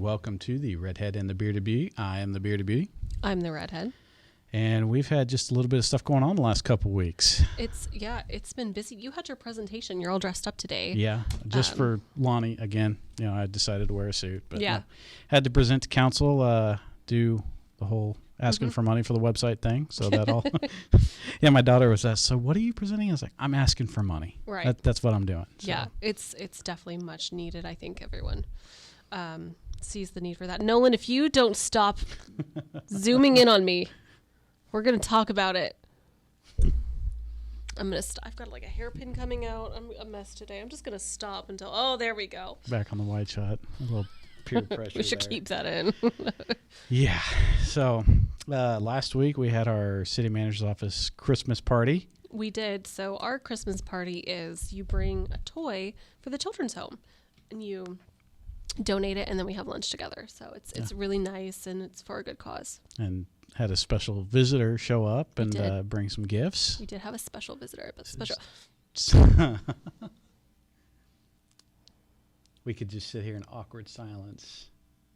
welcome to the Redhead and the Bearded Beauty. I am the Bearded Beauty. I'm the Redhead. And we've had just a little bit of stuff going on the last couple weeks. It's been busy. You had your presentation. You're all dressed up today. Yeah, just for Lonnie again. I decided to wear a suit, but had to present to council, do the whole asking for money for the website thing. So that all. Yeah, my daughter was asked, so what are you presenting? I was like, I'm asking for money. Right. That's what I'm doing. So. Yeah, it's definitely much needed. I think everyone sees the need for that. Nolan, if you don't stop zooming in on me, we're going to talk about it. I've got like a hairpin coming out. I'm a mess today. I'm just going to stop until, oh, there we go. Back on the wide shot. A little peer pressure. We should keep that in. Yeah. So last week we had our city manager's office Christmas party. We did. So our Christmas party is you bring a toy for the children's home and you donate it, and then we have lunch together. So it's really nice, and it's for a good cause. And had a special visitor show up and bring some gifts. We did have a special visitor, but special. We could just sit here in awkward silence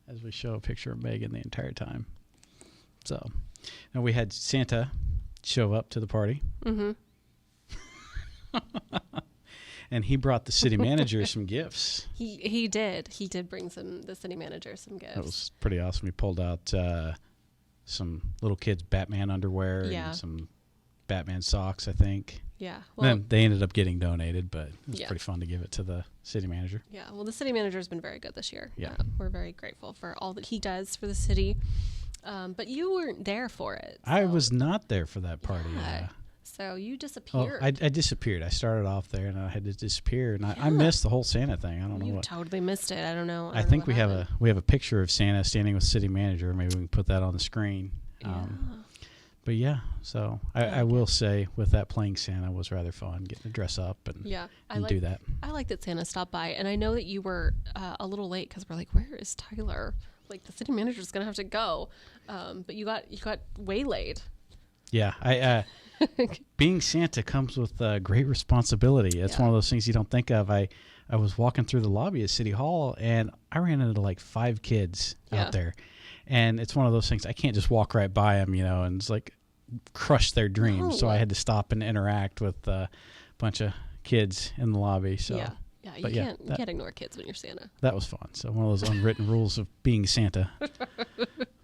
as we show a picture of Megan the entire time. So, and we had Santa show up to the party. Mm-hmm. And he brought the city manager some gifts. He did. He did bring the city manager some gifts. That was pretty awesome. He pulled out some little kids' Batman underwear and some Batman socks, I think. Yeah. Well, then they ended up getting donated, but it was pretty fun to give it to the city manager. Yeah. Well, the city manager has been very good this year. Yeah. We're very grateful for all that he does for the city. But you weren't there for it. So. I was not there for that party. Yeah. So you disappeared. Oh, I disappeared. I started off there and I had to disappear, and I missed the whole Santa thing. I don't know what. You what. Totally missed it. I don't know. I think we have a picture of Santa standing with city manager. Maybe we can put that on the screen. Yeah. But yeah, so I will say with that playing Santa was rather fun, getting to dress up and do that. I like that Santa stopped by, and I know that you were a little late because we're like, where is Tyler? Like the city manager's gonna have to go, but you got waylaid. Yeah, being Santa comes with great responsibility. It's one of those things you don't think of. I was walking through the lobby at City Hall, and I ran into like 5 kids out there. And it's one of those things, I can't just walk right by them, and it's like crush their dreams. No. So I had to stop and interact with a bunch of kids in the lobby. So you can't ignore kids when you're Santa. That was fun. So one of those unwritten rules of being Santa.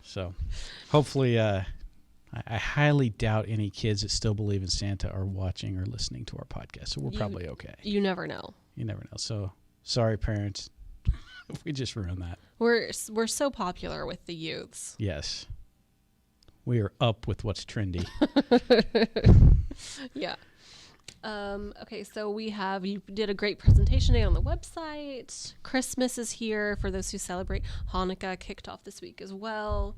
So hopefully... I highly doubt any kids that still believe in Santa are watching or listening to our podcast, so we're probably okay. You never know. You never know. So, sorry, parents, if we just ruined that. We're so popular with the youths. Yes. We are up with what's trendy. Yeah. Okay, so you did a great presentation today on the website. Christmas is here for those who celebrate. Hanukkah kicked off this week as well.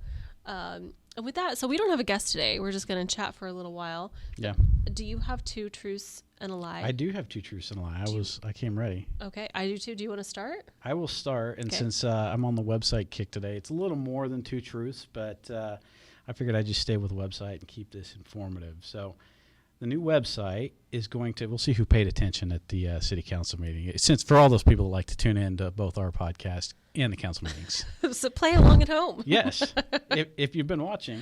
And with that, so we don't have a guest today. We're just going to chat for a little while. Yeah. Do you have 2 truths and a lie? I do have 2 truths and a lie. I came ready. Okay, I do too. Do you want to start? I will start. And since I'm on the website kick today, it's a little more than 2 truths, but I figured I'd just stay with the website and keep this informative. So the new website is we'll see who paid attention at the city council meeting. Since for all those people that like to tune in to both our podcast and the council meetings. So play along at home. Yes, if you've been watching.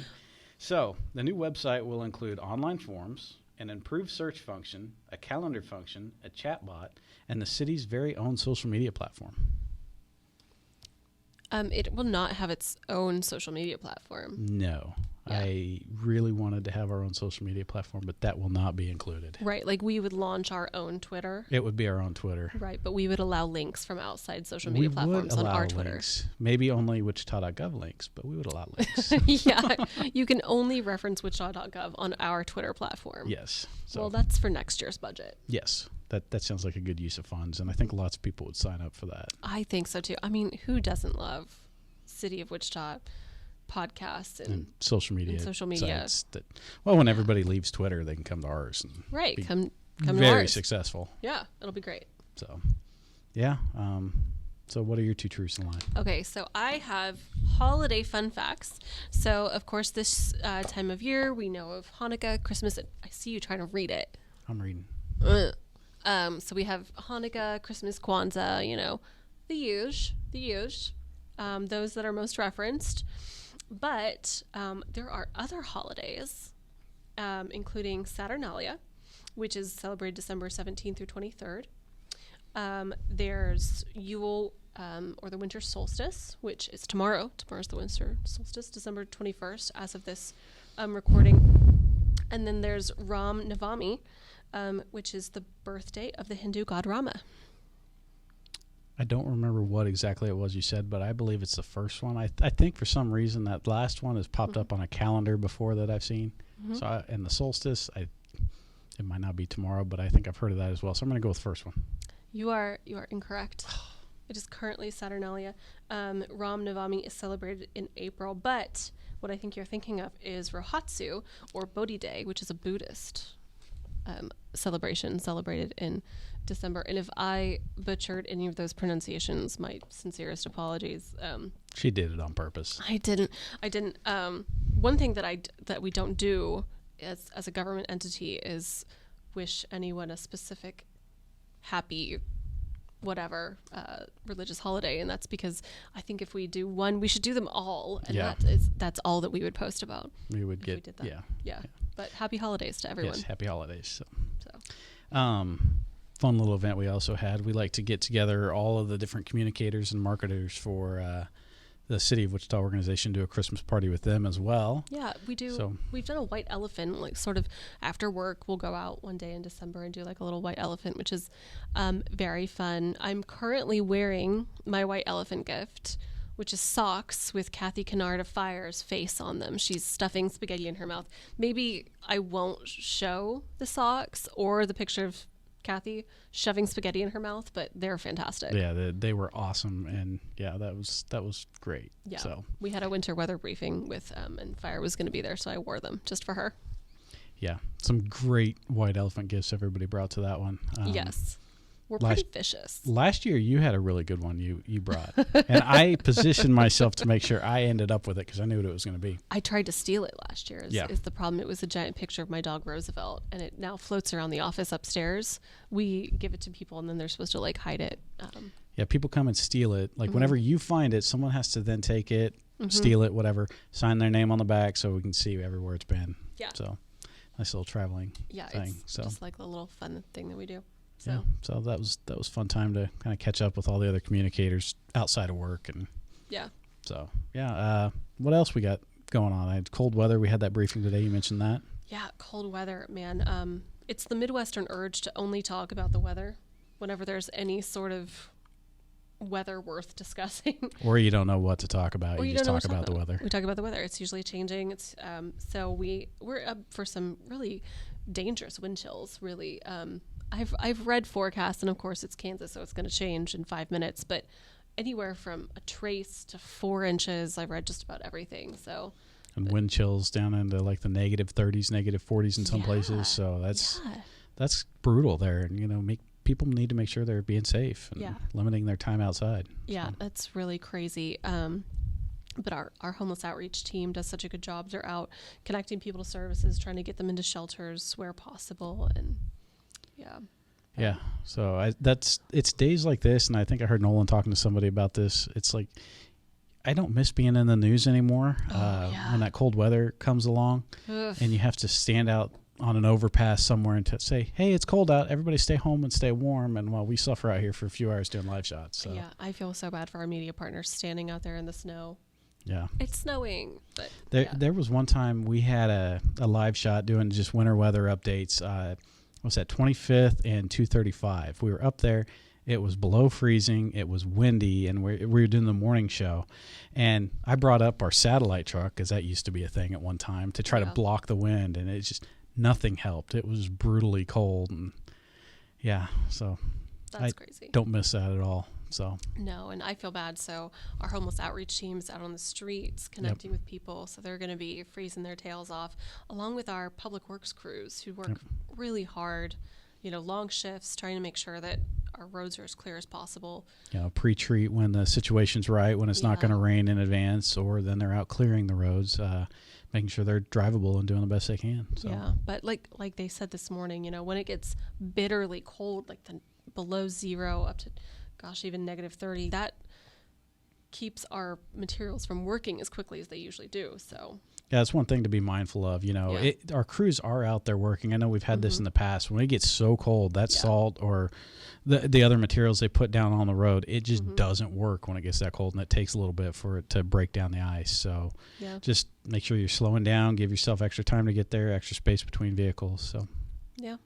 So the new website will include online forms, an improved search function, a calendar function, a chat bot, and the city's very own social media platform. It will not have its own social media platform. No. Yeah. I really wanted to have our own social media platform, but that will not be included. Right, like we would launch our own Twitter. It would be our own Twitter. Right, but we would allow links from outside social media platforms on our Twitter. Links. Maybe only Wichita.gov links, but we would allow links. Yeah, you can only reference Wichita.gov on our Twitter platform. Yes. So, well, that's for next year's budget. Yes, that sounds like a good use of funds, and I think lots of people would sign up for that. I think so, too. I mean, who doesn't love City of Wichita podcasts and social media sites when everybody leaves Twitter, they can come to ours and come very to ours. Successful. Yeah, it'll be great. So so what are your 2 truths and lies? Okay, so I have holiday fun facts. So of course this time of year we know of Hanukkah, Christmas. I see you trying to read it. I'm reading. So we have Hanukkah, Christmas, Kwanzaa, the huge. those that are most referenced. But there are other holidays, including Saturnalia, which is celebrated December 17th through 23rd. There's Yule, or the winter solstice, which is tomorrow. Tomorrow's the winter solstice, December 21st, as of this recording. And then there's Ram Navami, which is the birthday of the Hindu god Rama. I don't remember what exactly it was you said, but I believe it's the first one. I think for some reason that last one has popped up on a calendar before that I've seen. So and the solstice, it might not be tomorrow, but I think I've heard of that as well. So I'm going to go with the first one. You are incorrect. It is currently Saturnalia. Ram Navami is celebrated in April, but what I think you're thinking of is Rohatsu, or Bodhi Day, which is a Buddhist celebration celebrated in December. And if I butchered any of those pronunciations, my sincerest apologies. She did it on purpose. I didn't. One thing that we don't do as a government entity is wish anyone a specific happy whatever religious holiday, and that's because I think if we do one, we should do them all, and that's all that we would post about. We would get we did that. Yeah. But happy holidays to everyone. Yes, happy holidays. Fun little event we also had. We like to get together all of the different communicators and marketers for the City of Wichita organization, do a Christmas party with them as well. Yeah, we do. So we've done a white elephant, like sort of after work. We'll go out one day in December and do like a little white elephant, which is very fun. I'm currently wearing my white elephant gift, which is socks with Kathy Kennard of Fire's face on them. She's stuffing spaghetti in her mouth. Maybe I won't show the socks or the picture of Kathy shoving spaghetti in her mouth, but they're fantastic. Yeah, they were awesome, and yeah, that was great. Yeah, so we had a winter weather briefing with and Fire was going to be there, so I wore them just for her. Yeah, some great white elephant gifts everybody brought to that one. Yes. We're pretty vicious. Last year, you had a really good one you brought. And I positioned myself to make sure I ended up with it because I knew what it was going to be. I tried to steal it last year is the problem. It was a giant picture of my dog, Roosevelt, and it now floats around the office upstairs. We give it to people, and then they're supposed to, like, hide it. Yeah, people come and steal it. Like, whenever you find it, someone has to then take it, steal it, whatever, sign their name on the back so we can see everywhere it's been. So, nice little traveling thing. It's just like a little fun thing that we do. So that was fun time to kind of catch up with all the other communicators outside of work, and what else we got going on? I had cold weather. We had that briefing today. You mentioned that. Yeah, cold weather, man. It's the Midwestern urge to only talk about the weather whenever there's any sort of weather worth discussing. Or you don't know what to talk about. Or you just talk about the weather. We talk about the weather. It's usually changing. It's so we're up for some really dangerous wind chills. Really. I've read forecasts, and of course it's Kansas, so it's going to change in 5 minutes, but anywhere from a trace to 4 inches, I've read just about everything. So, and wind chills down into like the negative 30s, negative 40s in some places. So that's brutal there. And, people need to make sure they're being safe and limiting their time outside. Yeah, that's really crazy. But our homeless outreach team does such a good job. They're out connecting people to services, trying to get them into shelters where possible, and so it's days like this, and I think I heard Nolan talking to somebody about this. It's like I don't miss being in the news anymore. When that cold weather comes along, and you have to stand out on an overpass somewhere and say, "Hey, it's cold out. Everybody stay home and stay warm." And while we suffer out here for a few hours doing live shots, so I feel so bad for our media partners standing out there in the snow. Yeah, it's snowing, but there was one time we had a live shot doing just winter weather updates. What's that, 25th and 235. We were up there. It was below freezing. It was windy, and we were doing the morning show. And I brought up our satellite truck, because that used to be a thing at one time, to try to block the wind, and it just, nothing helped. It was brutally cold, and so that's crazy. Don't miss that at all. So no, and I feel bad. So our homeless outreach team's out on the streets connecting with people, so they're going to be freezing their tails off, along with our public works crews who work really hard, long shifts, trying to make sure that our roads are as clear as possible. Pre-treat when the situation's right, when it's not going to rain in advance, or then they're out clearing the roads, making sure they're drivable and doing the best they can. So. Yeah, but like they said this morning, when it gets bitterly cold, like the below zero up to even negative 30, keeps our materials from working as quickly as they usually do. So yeah, that's one thing to be mindful of. You know, our crews are out there working. I know we've had this in the past. When it gets so cold, that salt or the other materials they put down on the road, it just doesn't work when it gets that cold, and it takes a little bit for it to break down the ice. So just make sure you're slowing down, give yourself extra time to get there, extra space between vehicles. So yeah.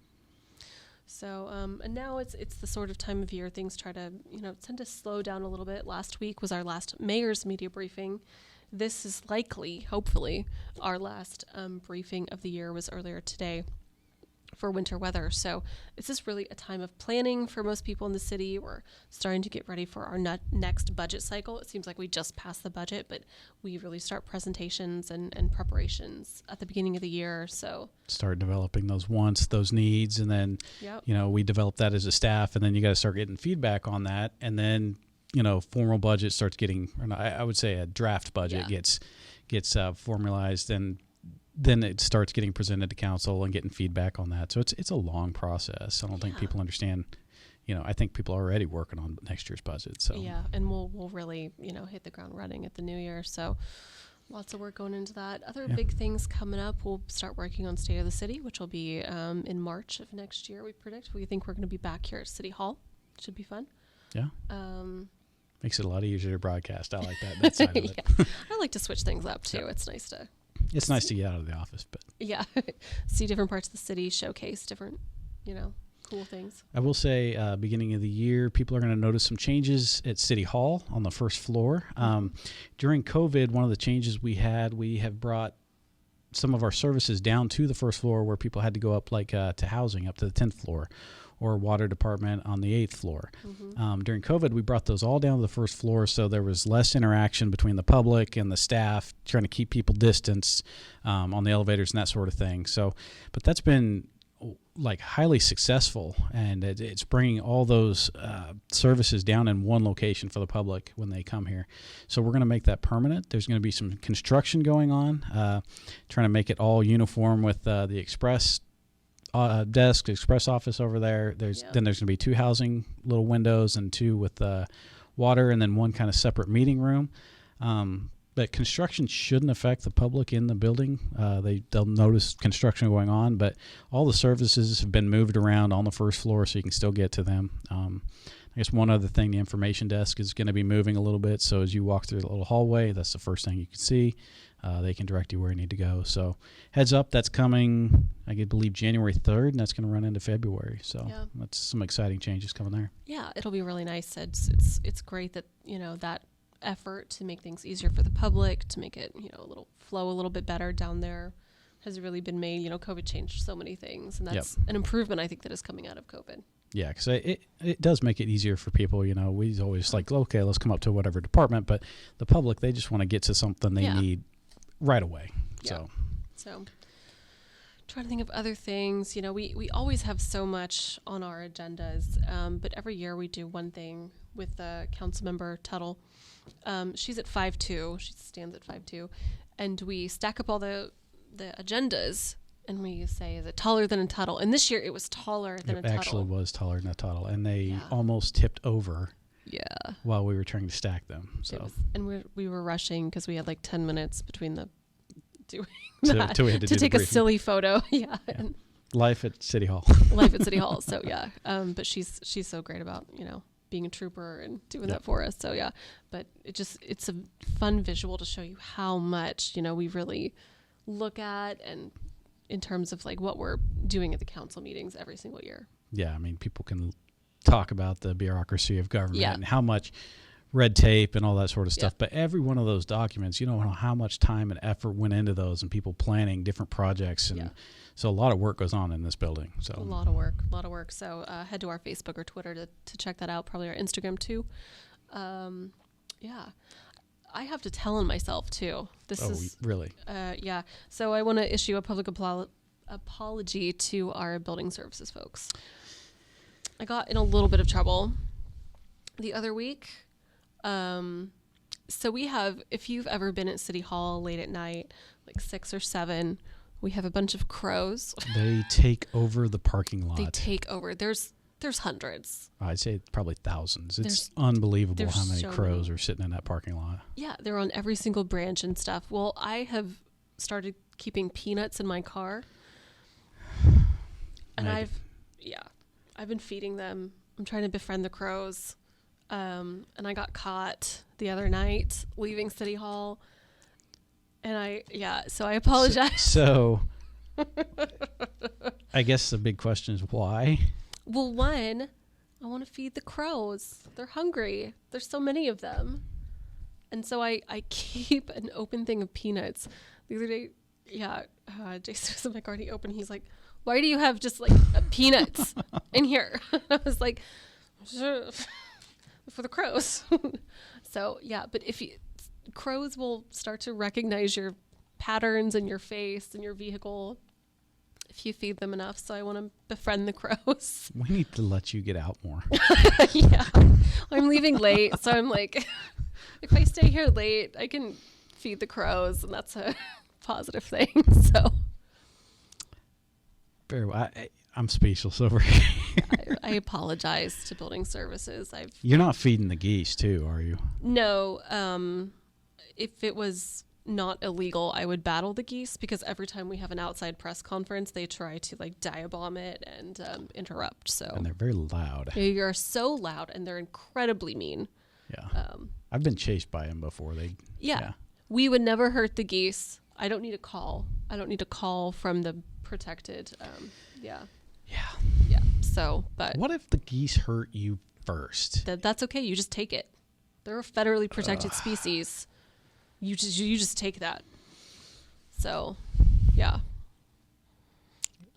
So, and now it's the sort of time of year things tend to slow down a little bit. Last week was our last mayor's media briefing. This is likely, hopefully, our last briefing of the year was earlier today for winter weather. So this is really a time of planning for most people in the city. We're starting to get ready for our next budget cycle. It seems like we just passed the budget, but we really start presentations and preparations at the beginning of the year. So start developing those wants, those needs, and then we develop that as a staff, and then you got to start getting feedback on that, and then formal budget starts getting, I would say a draft budget gets formalized, and then it starts getting presented to council and getting feedback on that. So it's a long process. I don't think people understand. I think people are already working on next year's budget. So and we'll really hit the ground running at the new year. So lots of work going into that. Other big things coming up. We'll start working on State of the City, which will be in March of next year. We predict. We think we're going to be back here at City Hall. Should be fun. Yeah. Makes it a lot easier to broadcast. I like that side of it. I like to switch things up too. It's nice to. It's nice to get out of the office, but see different parts of the city, showcase different, cool things. I will say, beginning of the year, people are going to notice some changes at City Hall on the first floor. During COVID, one of the changes we have brought some of our services down to the first floor, where people had to go up to housing up to the 10th floor, or water department on the 8th floor. During COVID, we brought those all down to the first floor, so there was less interaction between the public and the staff, trying to keep people distanced on the elevators and that sort of thing. So, but that's been highly successful, and it's bringing all those services down in one location for the public when they come here. So we're going to make that permanent. There's going to be some construction going on, trying to make it all uniform with the express desk, express office over there. Then there's going to be 2 housing little windows, and 2 with water, and then 1 kind of separate meeting room. But construction shouldn't affect the public in the building. They'll notice construction going on, but all the services have been moved around on the first floor, so you can still get to them. I guess one other thing, the information desk is going to be moving a little bit, so as you walk through the little hallway, that's the first thing you can see. They can direct you where you need to go. So heads up, that's coming, I believe, January 3rd, and that's going to run into February. So that's some exciting changes coming there. Yeah, it'll be really nice. It's great that, that effort to make things easier for the public, to make it, flow a little bit better down there has really been made. COVID changed so many things, and that's an improvement, I think, that is coming out of COVID. Yeah, because it does make it easier for people. We always okay, let's come up to whatever department, but the public, they just want to get to something they need right away. So trying to think of other things. We always have so much on our agendas, but every year we do one thing with council member Tuttle. She's at 5'2". She stands at 5'2", and we stack up all the agendas, and we say, is it taller than a Tuttle? And this year it was taller than a Tuttle. It actually was taller than a Tuttle, and they almost tipped over. Yeah. While we were trying to stack them. So we were rushing because we had 10 minutes between the doing that we had to take a silly photo. Life at City Hall. So but she's so great about being a trooper and doing that for us. So but it's a fun visual to show you how much we really look at, and in terms of what we're doing at the council meetings every single year. Yeah, I mean, people can talk about the bureaucracy of government and how much red tape and all that sort of stuff, but every one of those documents, you know how much time and effort went into those, and people planning different projects, and so a lot of work goes on in this building. So a lot of work. So head to our Facebook or Twitter to check that out, probably our Instagram too. I have to tell on myself too. Really? So I want to issue a public apology to our building services folks. I got in a little bit of trouble the other week. So we have, if you've ever been at City Hall late at night, 6 or 7, we have a bunch of crows. They take over the parking lot. They take over. There's There's hundreds. I'd say probably thousands. It's There's unbelievable how many so crows many. are sitting in that parking lot. Yeah, they're on every single branch and stuff. Well, I have started keeping peanuts in my car. And I've been feeding them. I'm trying to befriend the crows. And I got caught the other night leaving City Hall. And so I apologize. So I guess the big question is why? Well, one, I want to feed the crows. They're hungry. There's so many of them. And so I keep an open thing of peanuts. The other day, Jason was in my car and he opened, he's like, why do you have just like peanuts in here? I was like, for the crows. So yeah, but crows will start to recognize your patterns in your face and your vehicle if you feed them enough. So I want to befriend the crows. We need to let you get out more. Yeah, I'm leaving late, so I'm like, if I stay here late, I can feed the crows, and that's a positive thing. So very well. I'm speechless over here. I apologize to building services. You're not feeding the geese too, are you? No. If it was not illegal, I would battle the geese, because every time we have an outside press conference, they try to like diabomb it and interrupt. So And they're very loud. they are so loud, and they're incredibly mean. Yeah. I've been chased by them before. We would never hurt the geese. I don't need a call. I don't need a call from the protected. Yeah. So, but What if the geese hurt you first? that's okay. You just take it. They're a federally protected species. You just take that. So, yeah.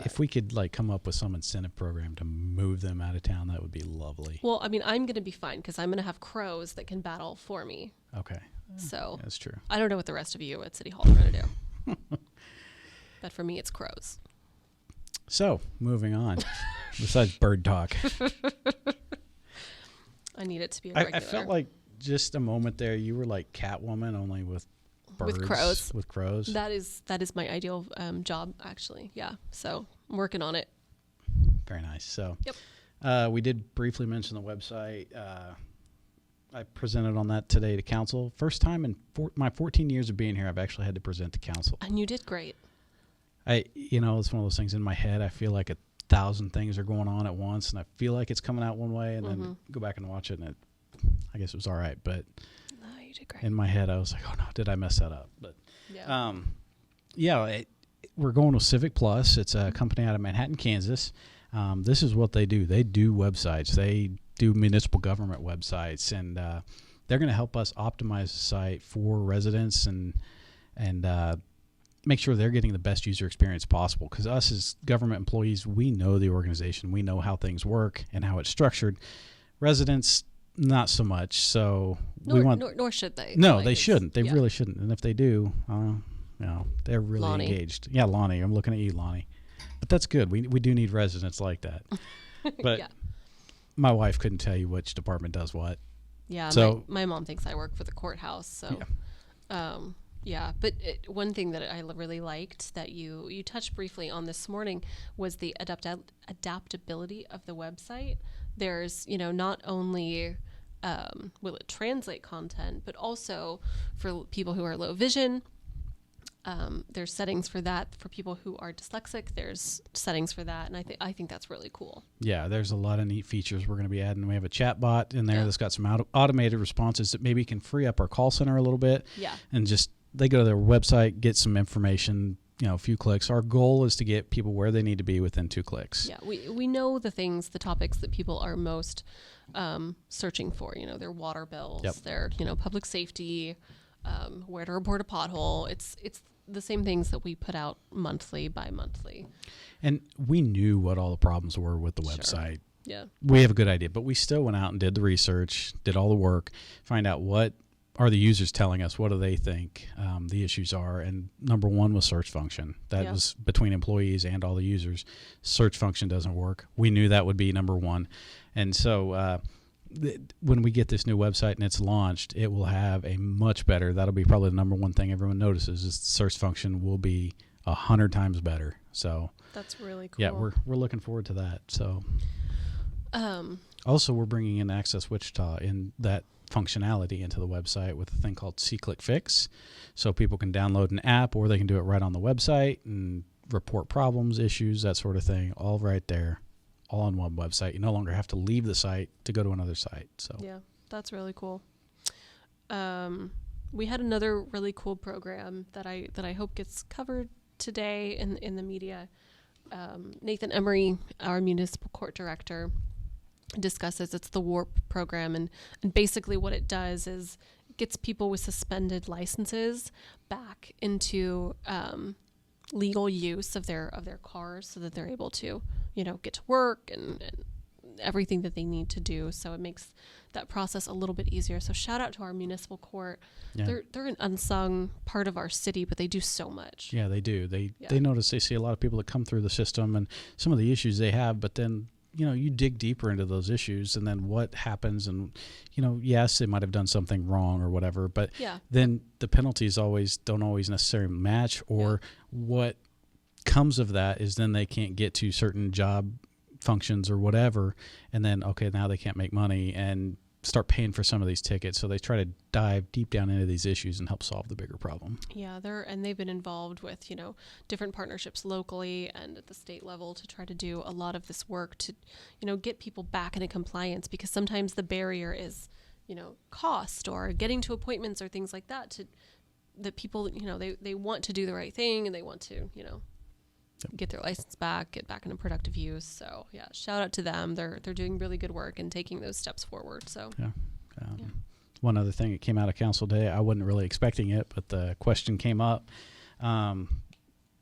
If we could like come up with some incentive program to move them out of town, that would be lovely. Well, I mean, I'm going to be fine because I'm going to have crows that can battle for me. Okay. So That's true. I don't know what the rest of you at City Hall are going to do. But for me, it's crows. So, moving on. Besides bird talk. I need it to be a regular. I felt like just a moment there, you were like Catwoman, only with birds. With crows. With crows. That is my ideal job, actually. Yeah. So I'm working on it. Very nice. So, Yep. We did briefly mention the website. I presented on that today to council. First time in my 14 years of being here, I've actually had to present to council. And you did great. It's one of those things in my head. I feel like 1,000 things are going on at once, and I feel like it's coming out one way, and then go back and watch it, and I guess it was all right. But No, you did great. in my head, I was like, oh no, did I mess that up? But Yeah. we're going with Civic Plus. It's a company out of Manhattan, Kansas. This is what they do. They do websites. They do municipal government websites, and they're going to help us optimize the site for residents and make sure they're getting the best user experience possible. Because us as government employees, we know the organization. We know how things work and how it's structured. Residents, not so much. So Nor should they. No, Like, they shouldn't. They yeah. really shouldn't. And if they do, they're really Lonnie. engaged. Yeah, Lonnie. I'm looking at you, Lonnie. But that's good. We do need residents like that. But Yeah. my wife couldn't tell you which department does what. Yeah. So- my mom thinks I work for the courthouse. So, but one thing that I really liked that you touched briefly on this morning was the adaptability of the website. There's, not only will it translate content, but also for people who are low vision, there's settings for that. For people who are dyslexic, there's settings for that. And I think that's really cool. Yeah, there's a lot of neat features we're going to be adding. We have a chat bot in there Yeah. that's got some automated responses that maybe can free up our call center a little bit. Yeah. And just they go to their website, get some information, a few clicks. Our goal is to get people where they need to be within 2 clicks. Yeah, we know the topics that people are most searching for. Their water bills, Yep. their public safety, where to report a pothole. It's the same things that we put out monthly by monthly. And we knew what all the problems were with the Sure. website. Yeah, We have a good idea, but we still went out and did the research, did all the work, find out what are the users telling us, what do they think the issues are. And number one was search function. That was between employees and all the users. Search function doesn't work. We knew that would be number one. And so when we get this new website and it's launched, it will have a much better, that'll be probably the number one thing everyone notices, is the search function will be 100 times better. So that's really cool. yeah, we're looking forward to that. So Also, we're bringing in Access Wichita in that functionality into the website with a thing called See-Click Fix. So people can download an app or they can do it right on the website and report problems, issues, that sort of thing, all right there, all on one website. You no longer have to leave the site to go to another site. So yeah, that's really cool. We had another really cool program that I hope gets covered today in the media. Nathan Emery, our municipal court director, discusses. It's the WARP program, and basically what it does is gets people with suspended licenses back into legal use of their cars, so that they're able to get to work and everything that they need to do. So it makes that process a little bit easier. So shout out to our municipal court. Yeah. They're an unsung part of our city, but they do so much. Yeah, they do. They notice, they see a lot of people that come through the system and some of the issues they have, but then you dig deeper into those issues, and then what happens, and yes, they might have done something wrong or whatever, but then the penalties don't always necessarily match, or what comes of that is then they can't get to certain job functions or whatever, and then now they can't make money and start paying for some of these tickets. So they try to dive deep down into these issues and help solve the bigger problem. Yeah, they've been involved with different partnerships locally and at the state level to try to do a lot of this work to get people back into compliance, because sometimes the barrier is cost or getting to appointments or things like that, that people they want to do the right thing and they want to get their license back, get back into productive use. So yeah, shout out to them. They're doing really good work and taking those steps forward. So one other thing that came out of council day, I wasn't really expecting it, but the question came up. One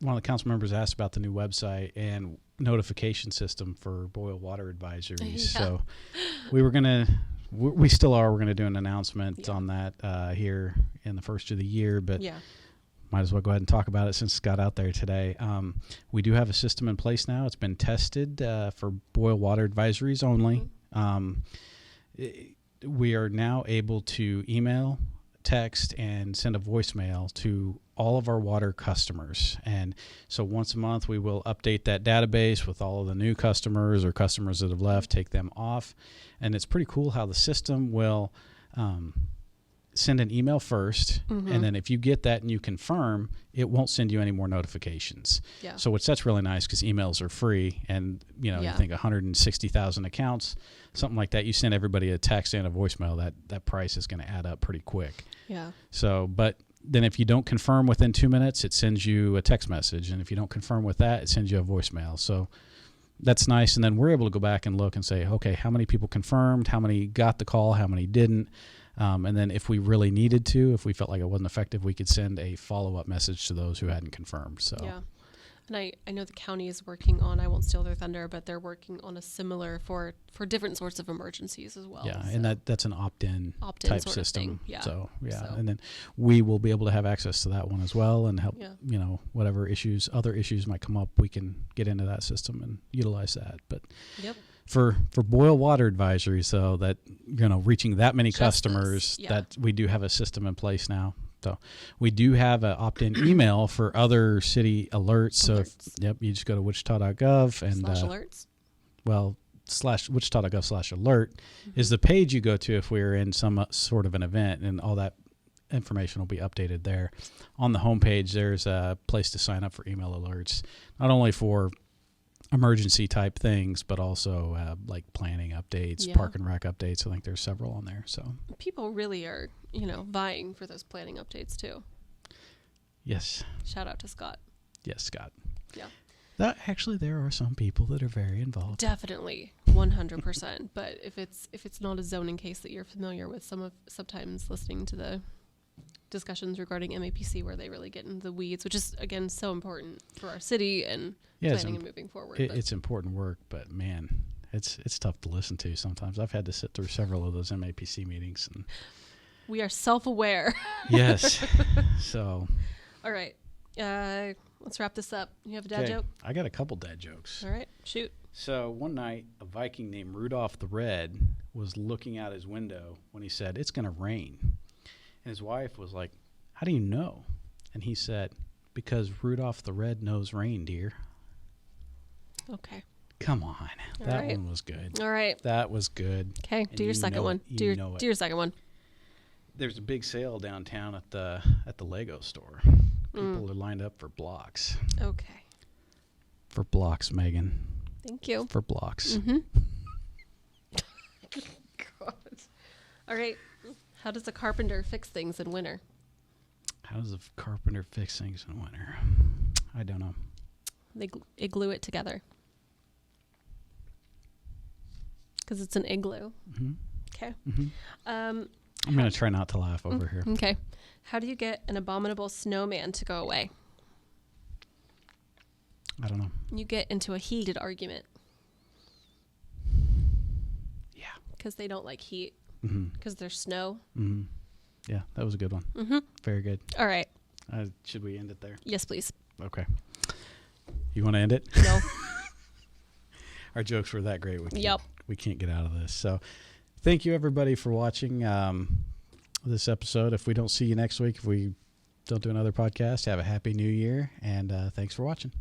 of the council members asked about the new website and notification system for boil water advisories. So we still are. We're going to do an announcement on that here in the first of the year, but might as well go ahead and talk about it since it's got out there today. We do have a system in place now. It's been tested for boil water advisories only. We are now able to email, text, and send a voicemail to all of our water customers. And so once a month, we will update that database with all of the new customers or customers that have left, take them off. And it's pretty cool how the system will send an email first, and then if you get that and you confirm, it won't send you any more notifications. Yeah. So that's really nice, because emails are free, and you think 160,000 accounts, something like that. You send everybody a text and a voicemail, that price is going to add up pretty quick. Yeah. So, but then if you don't confirm within 2 minutes, it sends you a text message, and if you don't confirm with that, it sends you a voicemail. So that's nice, and then we're able to go back and look and say, okay, how many people confirmed, how many got the call, how many didn't. And then if we really needed to, if we felt like it wasn't effective, we could send a follow-up message to those who hadn't confirmed. So and I know the county is working on, I won't steal their thunder, but they're working on a similar for different sorts of emergencies as well. Yeah, so. And that's an opt-in type system. Yeah. So and then we will be able to have access to that one as well, and help whatever other issues might come up, we can get into that system and utilize that. But for boil water advisories, though, that reaching that many customers, that we do have a system in place now. So we do have an opt-in email for other city alerts. So you just go to wichita.gov and /alerts. /wichita.gov/alert is the page you go to if we're in some sort of an event, and all that information will be updated there. On the homepage, there's a place to sign up for email alerts, not only for emergency type things, but also like planning updates, park and rec updates. I think there's several on there. So people really are, vying for those planning updates too. Yes. Shout out to Scott. Yes, Scott. Yeah. Actually, there are some people that are very involved. Definitely, 100%. But if it's not a zoning case that you're familiar with, sometimes listening to the discussions regarding MAPC where they really get into the weeds, which is again so important for our city and planning and moving forward. It's important work, but man, it's tough to listen to sometimes. I've had to sit through several of those MAPC meetings, and we are self-aware. Yes. So. All right. Let's wrap this up. You have a dad joke? I got a couple dad jokes. All right. Shoot. So one night, a Viking named Rudolph the Red was looking out his window when he said, "It's going to rain." And his wife was like, "How do you know?" And he said, "Because Rudolph the Red knows rain, dear." Okay. Come on. That right. one was good. All right. That was good. Okay. Do your second one. Do your second one. There's a big sale downtown at the Lego store. People are lined up for blocks. Okay. For blocks, Megan. Thank you. For blocks. Mm-hmm. God. All right. How does a carpenter fix things in winter? How does a carpenter fix things in winter? I don't know. They glue it together. Because it's an igloo. Mm-hmm. Okay. Mm-hmm. I'm going to try not to laugh over here. Okay. How do you get an abominable snowman to go away? I don't know. You get into a heated argument. Yeah. Because they don't like heat. Mm-hmm. Because there's snow. Mm-hmm. Yeah, that was a good one. Mm-hmm. Very good. All right. Should we end it there? Yes, please. Okay. You want to end it? No. Our jokes were that great. Yep. We can't get out of this. So thank you, everybody, for watching this episode. If we don't see you next week, if we don't do another podcast, have a happy new year. And thanks for watching.